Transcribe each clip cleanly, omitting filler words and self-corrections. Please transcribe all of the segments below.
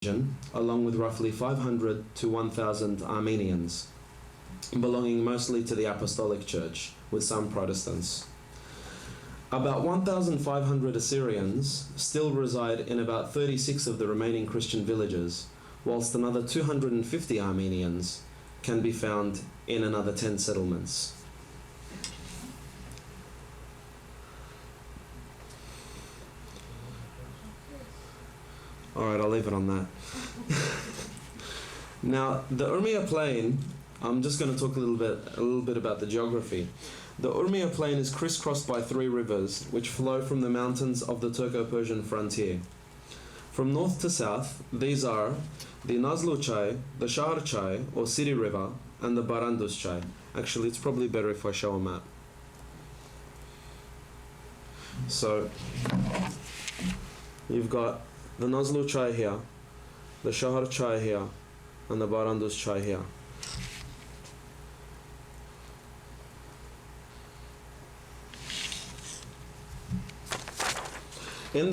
along with roughly 500 to 1,000 Armenians, belonging mostly to the Apostolic Church, with some Protestants. About 1,500 Assyrians still reside in about 36 of the remaining Christian villages, whilst another 250 Armenians can be found in another 10 settlements. Alright, I'll leave it on that. Now, the Urmia plain, I'm just going to talk a little bit about the geography. The Urmia plain is crisscrossed by 3 rivers, which flow from the mountains of the Turco-Persian frontier. From north to south, these are the Nazlu Chai, the Shahar Chai, or City River, and the Barandus Chai. Actually, it's probably better if I show a map. So, you've got the Nazlu Chai here, the Shahar Chai here, and the Barandus Chai here. In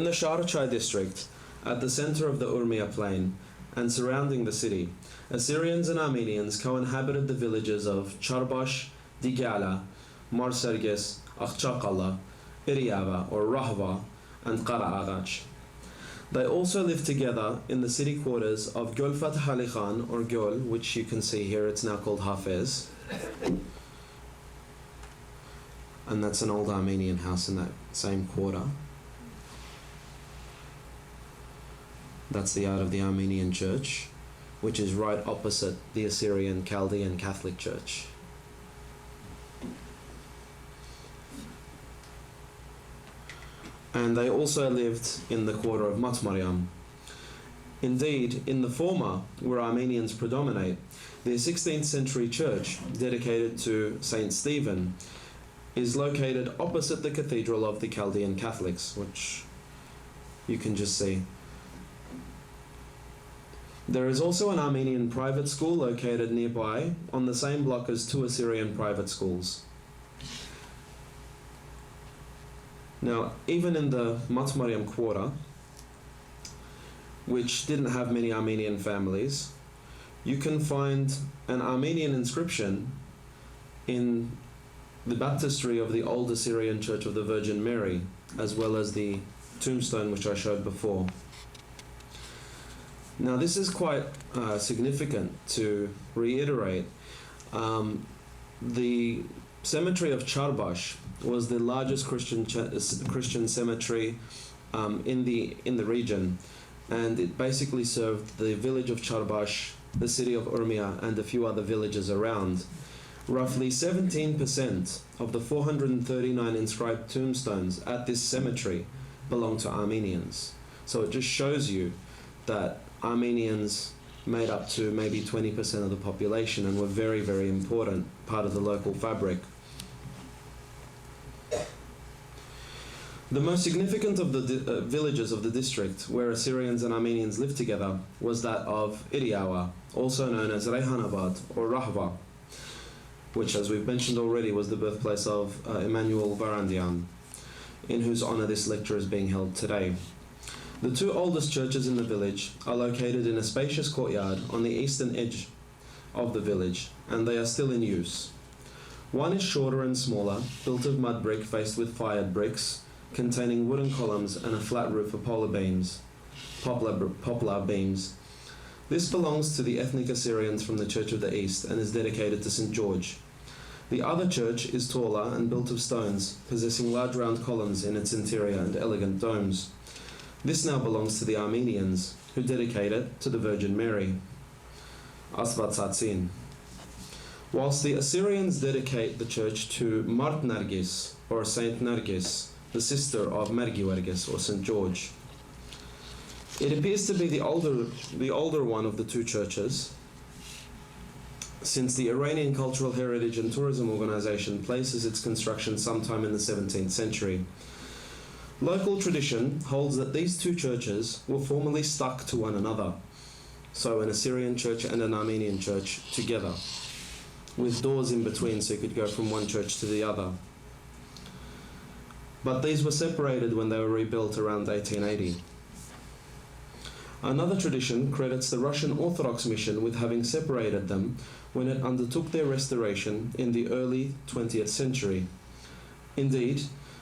the Shahar Chai district, at the center of the Urmia plain and surrounding the city, Assyrians and Armenians co-inhabited the villages of Charbash, Digala, Marserges, Akhchakala, Iriava or Rahva, and Qara'agach. They also lived together in the city quarters of Göl Fath Ali Khan, or Göl, which you can see here, it's now called Hafez. And that's an old Armenian house in that same quarter. That's the yard of the Armenian church, which is right opposite the Assyrian Chaldean Catholic Church. And they also lived in the quarter of Matmaryam. Indeed, in the former, where Armenians predominate, the 16th century church, dedicated to Saint Stephen, is located opposite the cathedral of the Chaldean Catholics, which you can just see. There is also an Armenian private school located nearby on the same block as 2 Assyrian private schools. Now, even in the Matmaryam quarter, which didn't have many Armenian families, you can find an Armenian inscription in the baptistry of the old Assyrian Church of the Virgin Mary, as well as the tombstone which I showed before. Now, this is quite significant to reiterate. The cemetery of Charbash was the largest Christian cemetery in the region, and it basically served the village of Charbash, the city of Urmia, and a few other villages around. Roughly 17% of the 439 inscribed tombstones at this cemetery belong to Armenians. So it just shows you that Armenians made up to maybe 20% of the population and were very, very important part of the local fabric. The most significant of the villages of the district where Assyrians and Armenians lived together was that of Iriawa, also known as Rehanabad or Rahva, which, as we've mentioned already, was the birthplace of Emmanuel Varandyan, in whose honor this lecture is being held today. The 2 oldest churches in the village are located in a spacious courtyard on the eastern edge of the village, and they are still in use. One is shorter and smaller, built of mud brick faced with fired bricks, containing wooden columns and a flat roof of poplar beams. This belongs to the ethnic Assyrians from the Church of the East and is dedicated to St. George. The other church is taller and built of stones, possessing large round columns in its interior and elegant domes. This now belongs to the Armenians, who dedicate it to the Virgin Mary. Asvatsatzin. Whilst the Assyrians dedicate the church to Mart Nargis, or Saint Nargis, the sister of Mergivergis, or St. George. It appears to be the older one of the 2 churches, since the Iranian Cultural Heritage and Tourism Organization places its construction sometime in the 17th century. Local tradition holds that these 2 churches were formerly stuck to one another, so an Assyrian church and an Armenian church together, with doors in between so you could go from one church to the other. But these were separated when they were rebuilt around 1880. Another tradition credits the Russian Orthodox mission with having separated them when it undertook their restoration in the early 20th century. Indeed,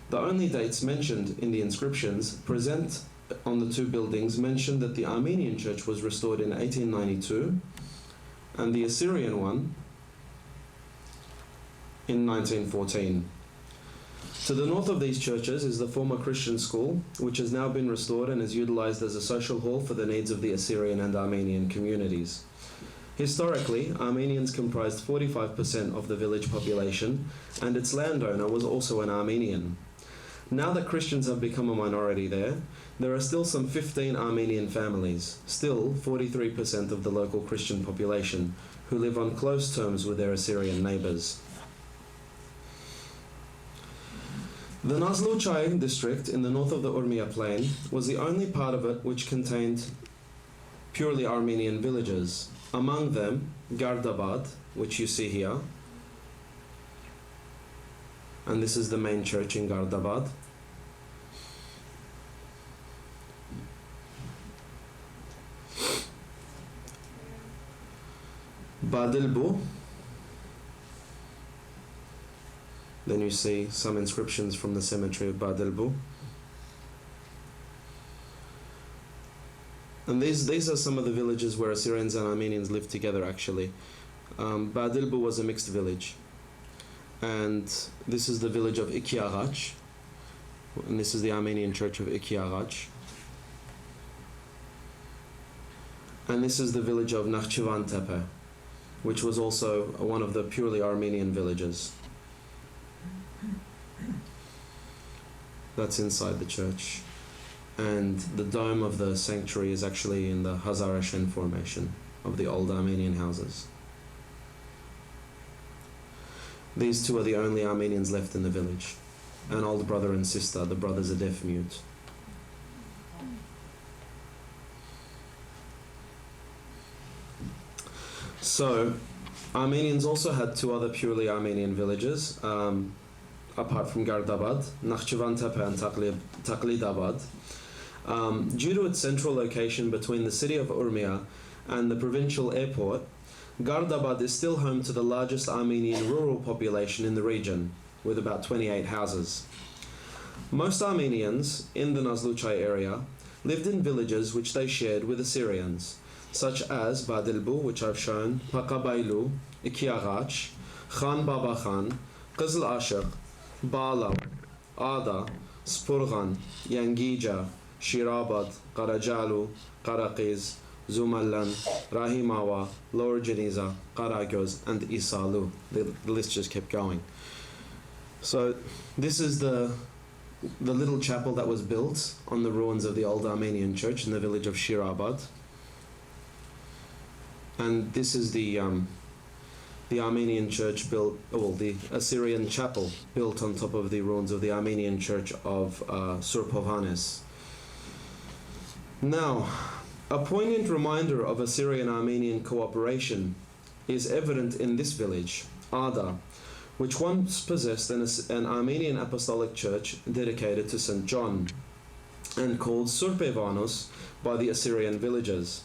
the only dates mentioned in the inscriptions present on the two buildings mention that the Armenian church was restored in 1892 and the Assyrian one in 1914. To the north of these churches is the former Christian school, which has now been restored and is utilized as a social hall for the needs of the Assyrian and Armenian communities. Historically, Armenians comprised 45% of the village population, and its landowner was also an Armenian. Now that Christians have become a minority there are still some 15 Armenian families, still 43% of the local Christian population, who live on close terms with their Assyrian neighbors. The Nazluchai district in the north of the Urmia plain was the only part of it which contained purely Armenian villages. Among them, Gardabad, which you see here, and this is the main church in Gardabad. Badilbu. Then you see some inscriptions from the cemetery of Badilbu. And these are some of the villages where Assyrians and Armenians lived together actually. Badilbu was a mixed village. And this is the village of Ikiarach. And this is the Armenian church of Ikiarach. And this is the village of Nakhchivan Tepe, which was also one of the purely Armenian villages. That's inside the church. And the dome of the sanctuary is actually in the Hazarashen formation of the old Armenian houses. These two are the only Armenians left in the village. An older brother and sister. The brothers are deaf mute. So, Armenians also had two other purely Armenian villages, apart from Gardabad, Nakhchivan Tepe and Taklidabad. Due to its central location between the city of Urmia and the provincial airport, Gardabad is still home to the largest Armenian rural population in the region, with about 28 houses. Most Armenians in the Nazluchai area lived in villages which they shared with Assyrians, such as Badilbu, which I've shown, Pakabaylu, Ikiarach, Khan Baba Khan, Qizl Ashaq, Bala, Ada, Spurghan, Yangija, Shirabad, Karajalu, Karaqiz, Zumallan, Rahimawa, Lower Geniza, Karagöz, and Isalu. The list just kept going. So this is the little chapel that was built on the ruins of the old Armenian church in the village of Shirabad. And this is the Armenian church built, the Assyrian chapel built on top of the ruins of the Armenian church of Surpovanes. Now, a poignant reminder of Assyrian-Armenian cooperation is evident in this village, Ada, which once possessed an Armenian apostolic church dedicated to St. John, and called Surpevanos by the Assyrian villagers.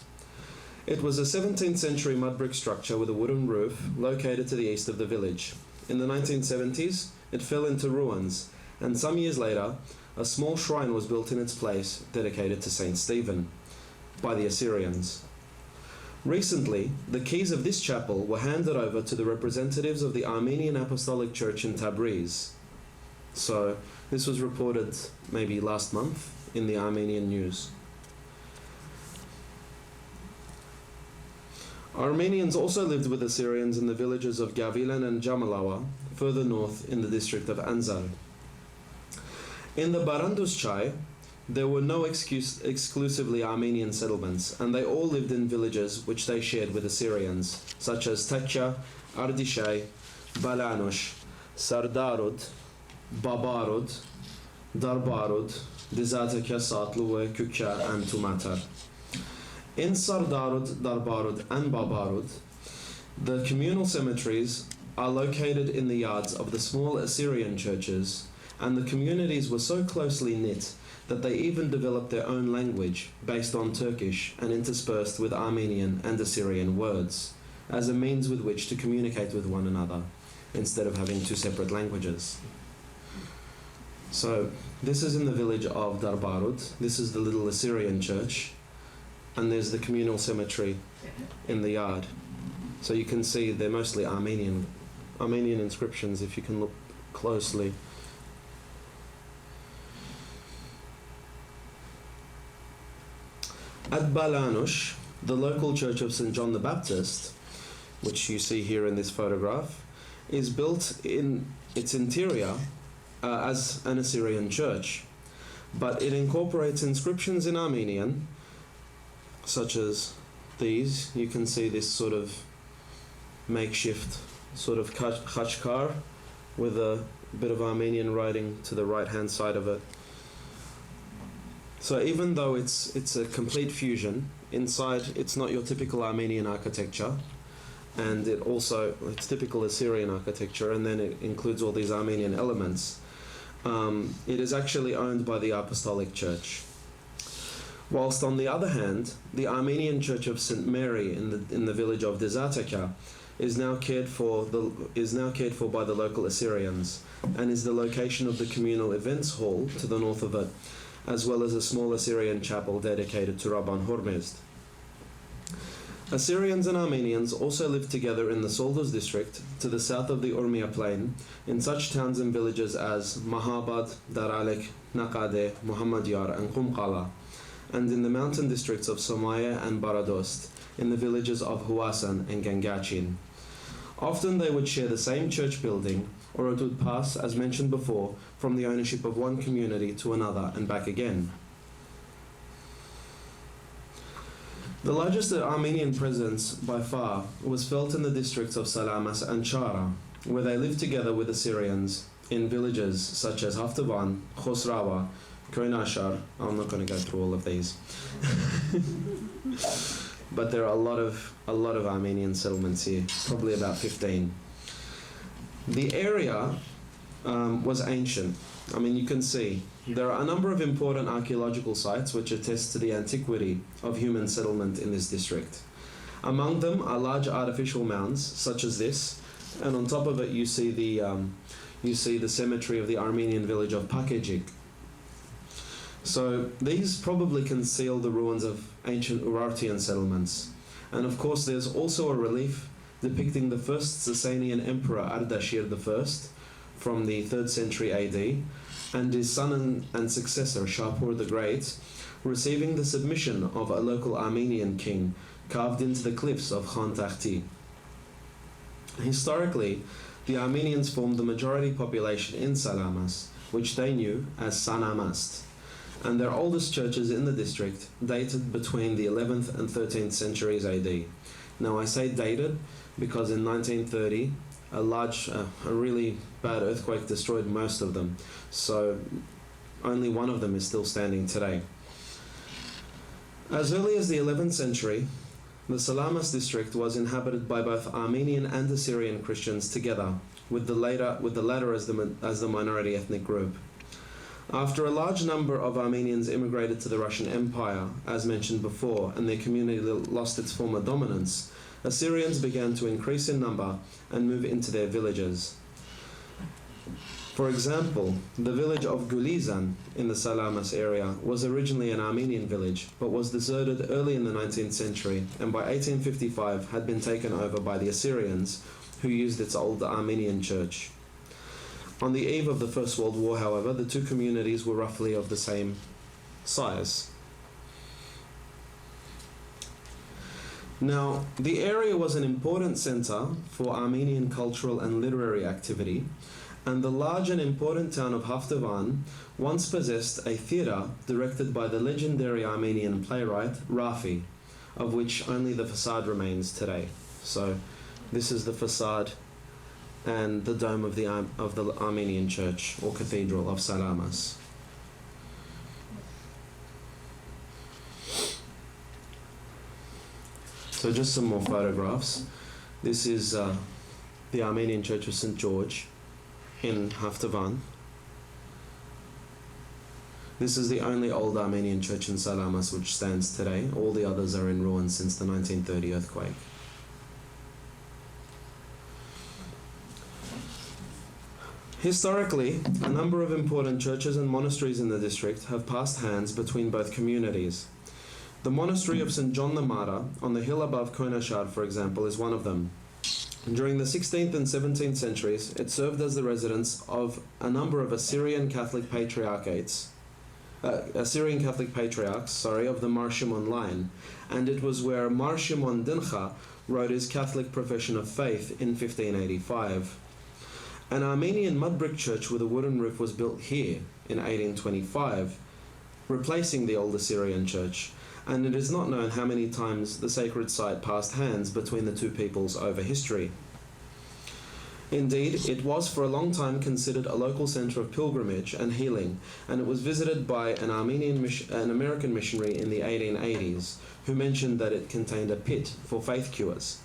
It was a 17th century mud brick structure with a wooden roof located to the east of the village. In the 1970s, it fell into ruins, and some years later, a small shrine was built in its place dedicated to Saint Stephen by the Assyrians. Recently, the keys of this chapel were handed over to the representatives of the Armenian Apostolic Church in Tabriz. So, this was reported maybe last month in the Armenian news. Armenians also lived with Assyrians in the villages of Gavilan and Jamalawa, further north in the district of Anzal. In the Baranduzchai, there were no exclusively Armenian settlements, and they all lived in villages which they shared with Assyrians, such as Takya, Ardishay, Balanush, Sardarud, Babarud, Darbarud, Dizatakya, Satlue, Kukya, and Tumatar. In Sardarud, Darbarud, and Babarud, the communal cemeteries are located in the yards of the small Assyrian churches, and the communities were so closely knit that they even developed their own language based on Turkish and interspersed with Armenian and Assyrian words as a means with which to communicate with one another instead of having two separate languages. So this is in the village of Darbarud. This is the little Assyrian church, and there's the communal cemetery in the yard. So you can see they're mostly Armenian inscriptions if you can look closely. At Balanush, the local church of St. John the Baptist, which you see here in this photograph, is built in its interior as an Assyrian church, but it incorporates inscriptions in Armenian, such as these. You can see this sort of makeshift sort of khachkar with a bit of Armenian writing to the right hand side of it. So even though it's a complete fusion, inside it's not your typical Armenian architecture, and it's typical Assyrian architecture, and then it includes all these Armenian elements. It is actually owned by the Apostolic Church. Whilst on the other hand, the Armenian Church of St. Mary in the village of Dezateka is now cared for by the local Assyrians, and is the location of the communal events hall to the north of it, as well as a small Assyrian chapel dedicated to Rabban Hormizd. Assyrians and Armenians also lived together in the Solders district to the south of the Urmia plain in such towns and villages as Mahabad, Daralek, Naqade, Muhammadyar and Qumqala, and in the mountain districts of Somaya and Baradost, in the villages of Huasan and Gangachin. Often they would share the same church building, or it would pass, as mentioned before, from the ownership of one community to another and back again. The largest Armenian presence by far was felt in the districts of Salamas and Chara, where they lived together with Assyrians in villages such as Haftavan, Khosrawa, Koinashar. I'm not going to go through all of these. But there are a lot of Armenian settlements here, probably about 15. The area was ancient. I mean, you can see there are a number of important archaeological sites which attest to the antiquity of human settlement in this district. Among them are large artificial mounds such as this, and on top of it you see the cemetery of the Armenian village of Pakejik. So these probably conceal the ruins of ancient Urartian settlements. And of course there's also a relief depicting the first Sasanian emperor Ardashir I from the 3rd century AD, and his son and successor Shapur the Great receiving the submission of a local Armenian king carved into the cliffs of Khan Takhti. Historically, the Armenians formed the majority population in Salamas, which they knew as Sanamast, and their oldest churches in the district dated between the 11th and 13th centuries AD. Now I say dated because in 1930 a really bad earthquake destroyed most of them, so only one of them is still standing today. As early as the 11th century, the Salamas district was inhabited by both Armenian and Assyrian Christians together, with the latter as the minority ethnic group. After a large number of Armenians immigrated to the Russian Empire, as mentioned before, and their community lost its former dominance, Assyrians began to increase in number and move into their villages. For example, the village of Gulizan in the Salamas area was originally an Armenian village, but was deserted early in the 19th century, and by 1855 had been taken over by the Assyrians, who used its old Armenian church. On the eve of the First World War, however, the two communities were roughly of the same size. Now, the area was an important center for Armenian cultural and literary activity, and the large and important town of Haftavan once possessed a theatre directed by the legendary Armenian playwright Rafi, of which only the facade remains today. So this is the facade and the dome of the Armenian church or cathedral of Salamas. So just some more photographs. This is the Armenian Church of St. George in Haftavan. This is the only old Armenian church in Salamis which stands today. All the others are in ruins since the 1930 earthquake. Historically, a number of important churches and monasteries in the district have passed hands between both communities. The monastery of St. John the Martyr on the hill above Koynashar, for example, is one of them. During the 16th and 17th centuries, it served as the residence of a number of Assyrian Catholic patriarchs of the Mar Shimon line, and it was where Mar Shimon Dincha wrote his Catholic profession of faith in 1585. An Armenian mud brick church with a wooden roof was built here in 1825, replacing the old Assyrian church, and it is not known how many times the sacred site passed hands between the two peoples over history. Indeed, it was for a long time considered a local center of pilgrimage and healing, and it was visited by an American missionary in the 1880s, who mentioned that it contained a pit for faith cures.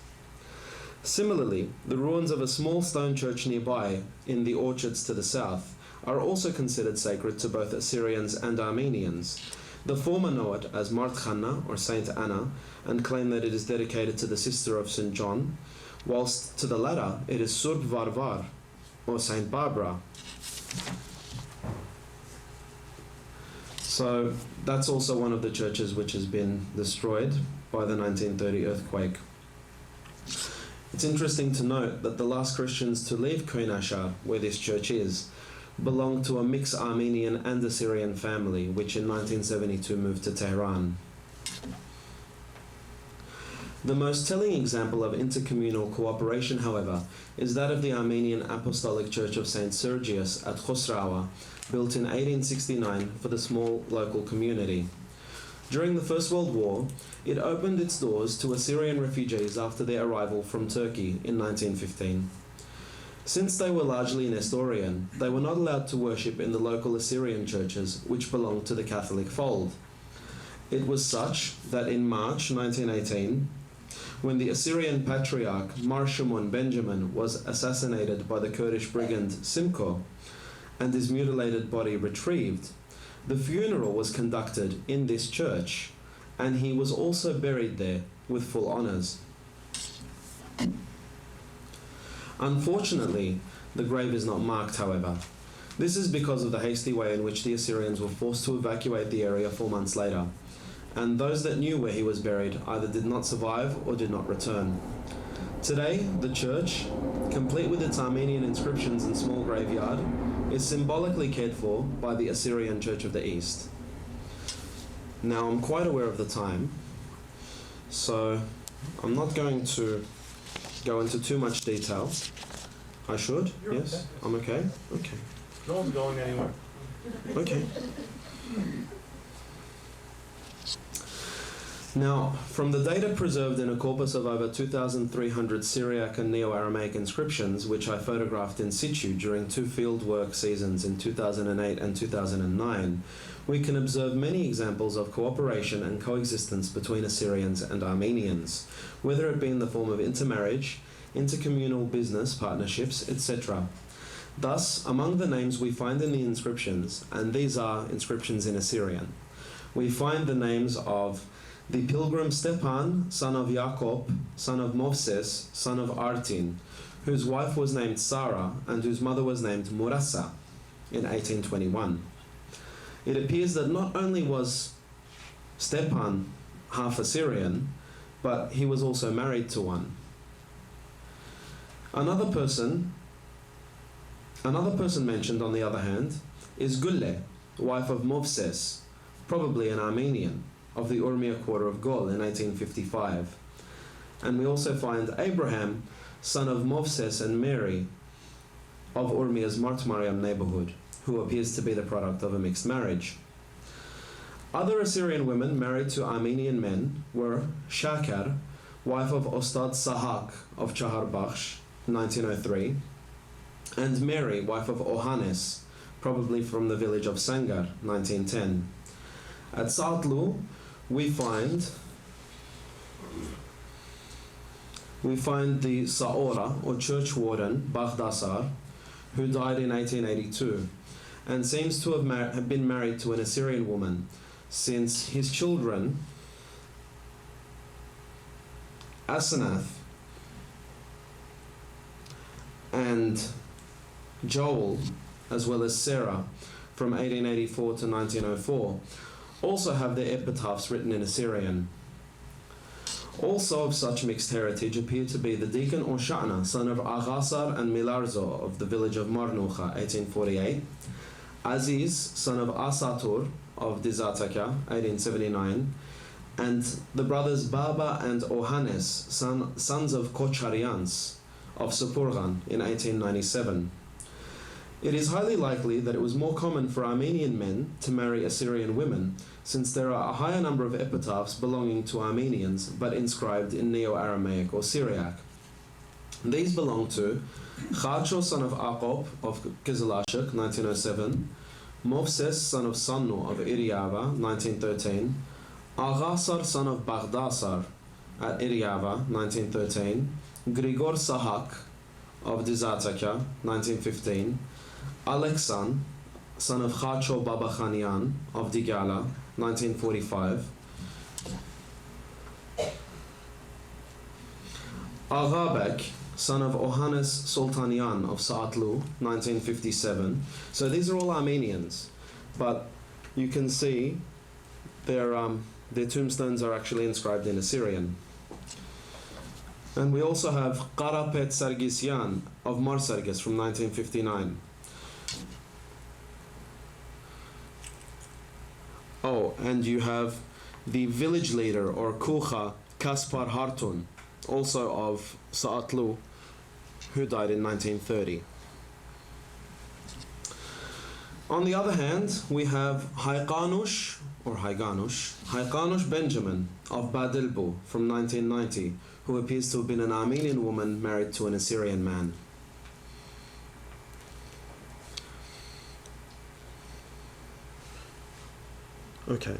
Similarly, the ruins of a small stone church nearby, in the orchards to the south, are also considered sacred to both Assyrians and Armenians. The former know it as Martchanna, or Saint Anna, and claim that it is dedicated to the sister of St. John, whilst to the latter it is Surb Varvar, or Saint Barbara. So that's also one of the churches which has been destroyed by the 1930 earthquake. It's interesting to note that the last Christians to leave Koynashar, where this church is, belonged to a mixed Armenian and Assyrian family, which in 1972 moved to Tehran. The most telling example of intercommunal cooperation, however, is that of the Armenian Apostolic Church of St. Sergius at Khosrawa, built in 1869 for the small local community. During the First World War, it opened its doors to Assyrian refugees after their arrival from Turkey in 1915. Since they were largely Nestorian, they were not allowed to worship in the local Assyrian churches, which belonged to the Catholic fold. It was such that in March 1918, when the Assyrian Patriarch Mar Shimon Benjamin was assassinated by the Kurdish brigand Simko, and his mutilated body retrieved, the funeral was conducted in this church, and he was also buried there with full honours. Unfortunately, the grave is not marked, however. This is because of the hasty way in which the Assyrians were forced to evacuate the area 4 months later, and those that knew where he was buried either did not survive or did not return. Today, the church, complete with its Armenian inscriptions and small graveyard, is symbolically cared for by the Assyrian Church of the East. Now, I'm quite aware of the time, so I'm not going to go into too much detail. I should? You're yes? Okay. I'm okay? Okay. No one's going anywhere. Okay. Now, from the data preserved in a corpus of over 2,300 Syriac and Neo-Aramaic inscriptions, which I photographed in situ during 2 fieldwork seasons in 2008 and 2009, we can observe many examples of cooperation and coexistence between Assyrians and Armenians, whether it be in the form of intermarriage, intercommunal business partnerships, etc. Thus, among the names we find in the inscriptions, and these are inscriptions in Assyrian, we find the names of the pilgrim Stepan, son of Jacob, son of Moses, son of Artin, whose wife was named Sarah and whose mother was named Murasa in 1821. It appears that not only was Stepan half Assyrian, but he was also married to one. Another person mentioned, on the other hand, is Gulle, wife of Moses, probably an Armenian, of the Urmia quarter of Gol in 1855. And we also find Abraham, son of Moses and Mary, of Urmia's Mart Mariam neighborhood, who appears to be the product of a mixed marriage. Other Assyrian women married to Armenian men were Shakar, wife of Ostad Sahak of Chaharbaksh, 1903, and Mary, wife of Ohanes, probably from the village of Sangar, 1910. At Sa'atlu, we find the Saora, or church warden, Baghdasar, who died in 1882, and seems to have been married to an Assyrian woman, since his children, Asenath and Joel, as well as Sarah, from 1884 to 1904, also have their epitaphs written in Assyrian. Also of such mixed heritage appear to be the deacon Oshana, son of Aghasar and Milarzo of the village of Marnucha, 1848, Aziz, son of Asatur of Dizataka, 1879, and the brothers Baba and Ohanes, sons of Kocharians of Supurgan, in 1897. It is highly likely that it was more common for Armenian men to marry Assyrian women, since there are a higher number of epitaphs belonging to Armenians but inscribed in Neo-Aramaic or Syriac. These belong to Chacho, son of Aqop of Kizilashuk, 1907, Movses, son of Sannu of Iriava, 1913, Aghasar, son of Baghdasar at Iriava, 1913, Grigor Sahak of Dizataka, 1915, Alexan, son of Chacho Babakhanyan of Digala, 1945, Aghabek, son of Ohanes Sultanian of Sa'atlu, 1957. So these are all Armenians, but you can see their tombstones are actually inscribed in Assyrian. And we also have Qarapet Sargisyan of Marsargis from 1959. Oh, and you have the village leader or Kucha Kaspar Hartun, also of Sa'atlu, who died in 1930. On the other hand, we have Haikanush Benjamin of Badilbu from 1990, who appears to have been an Armenian woman married to an Assyrian man. Okay.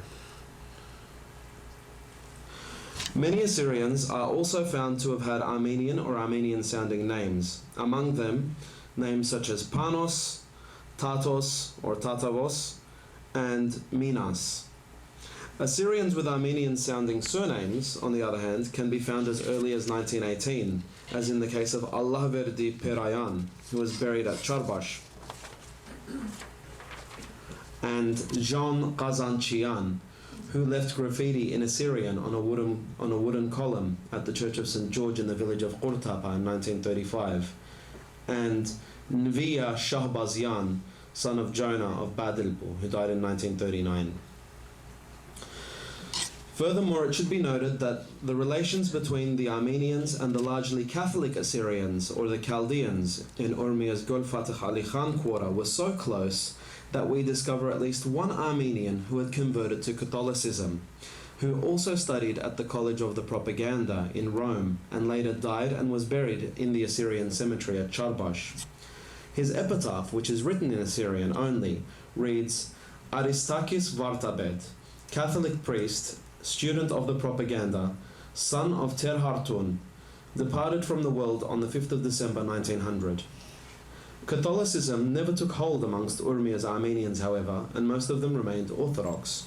Many Assyrians are also found to have had Armenian or Armenian-sounding names, among them names such as Panos, Tatos or Tatavos, and Minas. Assyrians with Armenian-sounding surnames, on the other hand, can be found as early as 1918, as in the case of Allahverdi Perayan, who was buried at Charbash, and Jean Kazanchian, who left graffiti in Assyrian on a wooden column at the Church of St. George in the village of Qurtapa in 1935, and Nviya Shahbazyan, son of Jonah of Badilbu, who died in 1939. Furthermore, it should be noted that the relations between the Armenians and the largely Catholic Assyrians, or the Chaldeans, in Urmia's Gul Fatih Ali Khan quarter were so close that we discover at least one Armenian who had converted to Catholicism, who also studied at the College of the Propaganda in Rome and later died and was buried in the Assyrian cemetery at Charbash. His epitaph, which is written in Assyrian only, reads, Aristakis Vartabed, Catholic priest, student of the Propaganda, son of Terhartun, departed from the world on the 5th of December 1900. Catholicism never took hold amongst Urmia's Armenians, however, and most of them remained Orthodox.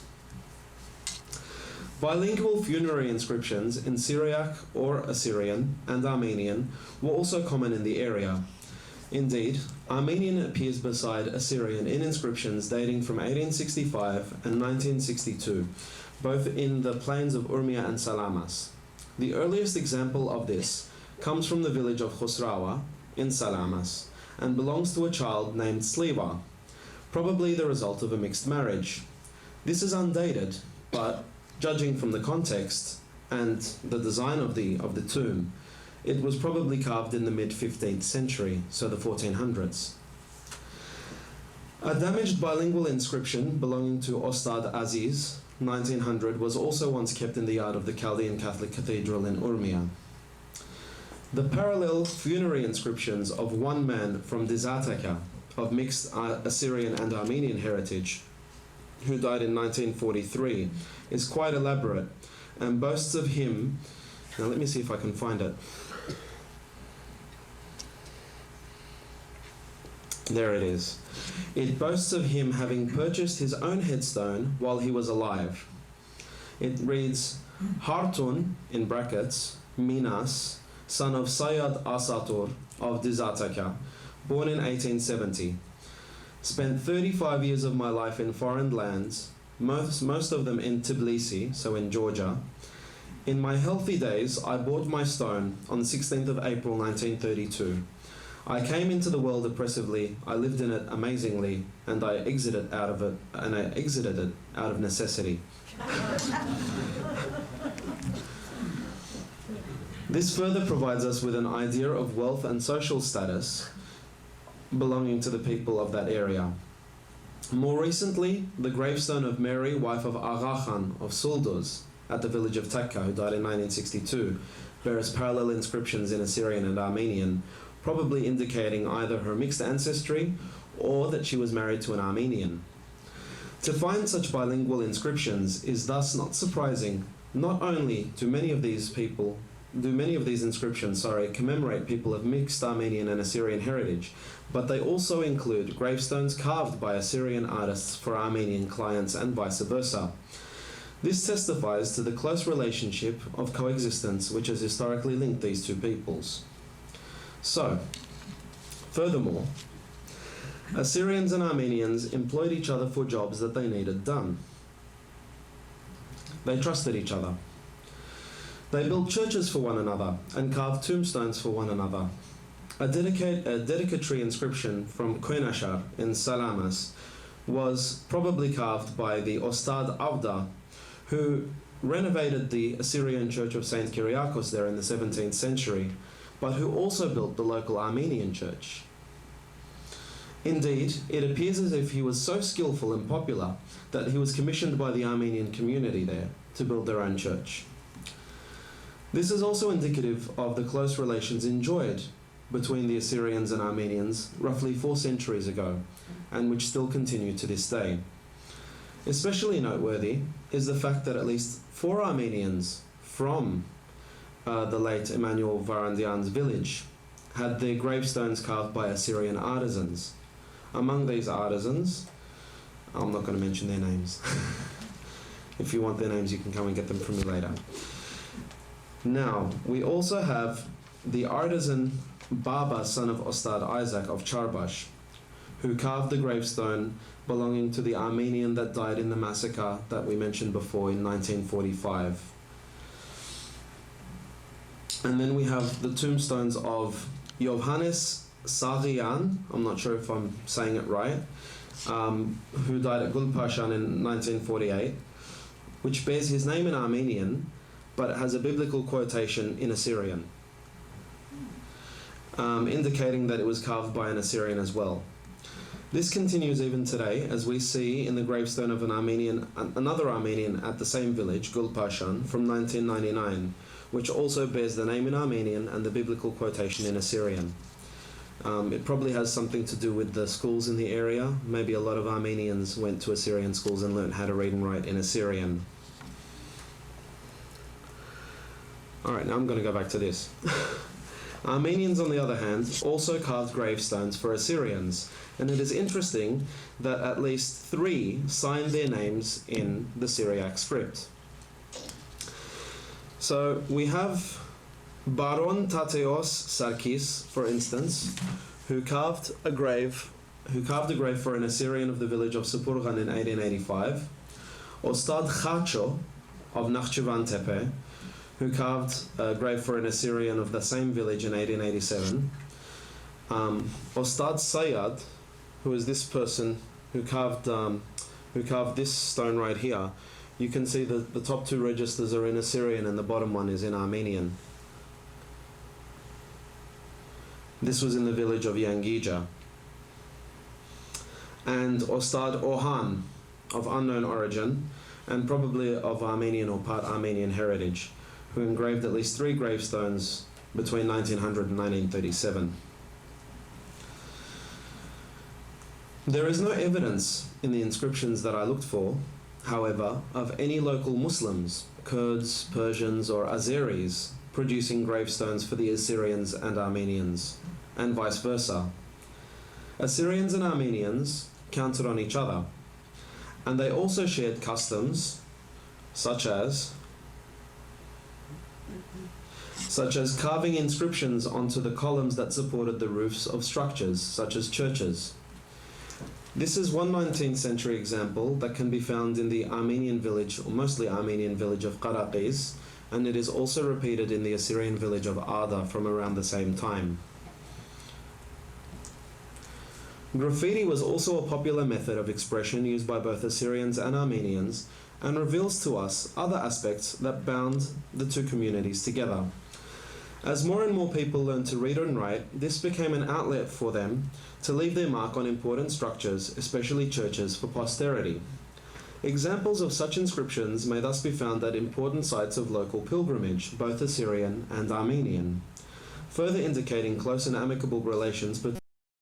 Bilingual funerary inscriptions in Syriac or Assyrian and Armenian were also common in the area. Indeed, Armenian appears beside Assyrian in inscriptions dating from 1865 and 1962, both in the plains of Urmia and Salamas. The earliest example of this comes from the village of Khosrawa in Salamas, and belongs to a child named Sliva, probably the result of a mixed marriage. This is undated, but judging from the context and the design of the tomb, it was probably carved in the mid-15th century, so the 1400s. A damaged bilingual inscription belonging to Ostad Aziz, 1900, was also once kept in the yard of the Chaldean Catholic Cathedral in Urmia. The parallel funerary inscriptions of one man from Dizataka, of mixed Assyrian and Armenian heritage, who died in 1943, is quite elaborate and boasts of him. Now let me see if I can find it. There it is. It boasts of him having purchased his own headstone while he was alive. It reads, Hartun, in brackets, Minas, son of Sayyad Asatur of Dizataka, born in 1870. Spent 35 years of my life in foreign lands, most of them in Tbilisi, so in Georgia. In my healthy days, I bought my stone on the 16th of April 1932. I came into the world oppressively, I lived in it amazingly, and I exited out of it out of necessity. This further provides us with an idea of wealth and social status belonging to the people of that area. More recently, the gravestone of Mary, wife of Agha Khan of Sulduz, at the village of Takka, who died in 1962, bears parallel inscriptions in Assyrian and Armenian, probably indicating either her mixed ancestry or that she was married to an Armenian. To find such bilingual inscriptions is thus not surprising. Not only do many of these inscriptions commemorate people of mixed Armenian and Assyrian heritage, but they also include gravestones carved by Assyrian artists for Armenian clients and vice versa. This testifies to the close relationship of coexistence which has historically linked these two peoples. So, furthermore, Assyrians and Armenians employed each other for jobs that they needed done. They trusted each other. They built churches for one another and carved tombstones for one another. A dedicatory inscription from Koynashar in Salamas was probably carved by the Ostad Avda, who renovated the Assyrian church of Saint Kyriakos there in the 17th century, but who also built the local Armenian church. Indeed, it appears as if he was so skillful and popular that he was commissioned by the Armenian community there to build their own church. This is also indicative of the close relations enjoyed between the Assyrians and Armenians roughly 4 centuries ago, and which still continue to this day. Especially noteworthy is the fact that at least 4 Armenians from the late Emmanuel Varandyan's village had their gravestones carved by Assyrian artisans. Among these artisans, I'm not going to mention their names. If you want their names, you can come and get them from me later. Now, we also have the artisan Baba, son of Ostad Isaac of Charbash, who carved the gravestone belonging to the Armenian that died in the massacre that we mentioned before in 1945. And then we have the tombstones of Yohannes Saryan, I'm not sure if I'm saying it right, who died at Gulpashan in 1948, which bears his name in Armenian, but it has a biblical quotation in Assyrian, indicating that it was carved by an Assyrian as well. This continues even today, as we see in the gravestone of another Armenian at the same village, Gulpashan, from 1999, which also bears the name in Armenian and the biblical quotation in Assyrian. It probably has something to do with the schools in the area. Maybe a lot of Armenians went to Assyrian schools and learned how to read and write in Assyrian. Alright, now I'm going to go back to this. Armenians, on the other hand, also carved gravestones for Assyrians, and it is interesting that at least 3 signed their names in the Syriac script. So we have Baron Tateos Sarkis, for instance, who carved a grave for an Assyrian of the village of Sepurgan in 1885. Ostad Khacho of Nakhchivan Tepe, who carved a grave for an Assyrian of the same village in 1887. Ostad Sayyad, who is this person who carved this stone right here. You can see that the top 2 registers are in Assyrian and the bottom one is in Armenian. This was in the village of Yangija. And Ostad Orhan, of unknown origin, and probably of Armenian or part Armenian heritage, who engraved at least 3 gravestones between 1900 and 1937. There is no evidence in the inscriptions that I looked for, however, of any local Muslims, Kurds, Persians, or Azeris producing gravestones for the Assyrians and Armenians, and vice versa. Assyrians and Armenians counted on each other, and they also shared customs such as carving inscriptions onto the columns that supported the roofs of structures, such as churches. This is one 19th century example that can be found in the Armenian village, or mostly Armenian village of Qaraqiz, and it is also repeated in the Assyrian village of Ada from around the same time. Graffiti was also a popular method of expression used by both Assyrians and Armenians, and reveals to us other aspects that bound the two communities together. As more and more people learned to read and write, this became an outlet for them to leave their mark on important structures, especially churches, for posterity. Examples of such inscriptions may thus be found at important sites of local pilgrimage, both Assyrian and Armenian, further indicating close and amicable relations between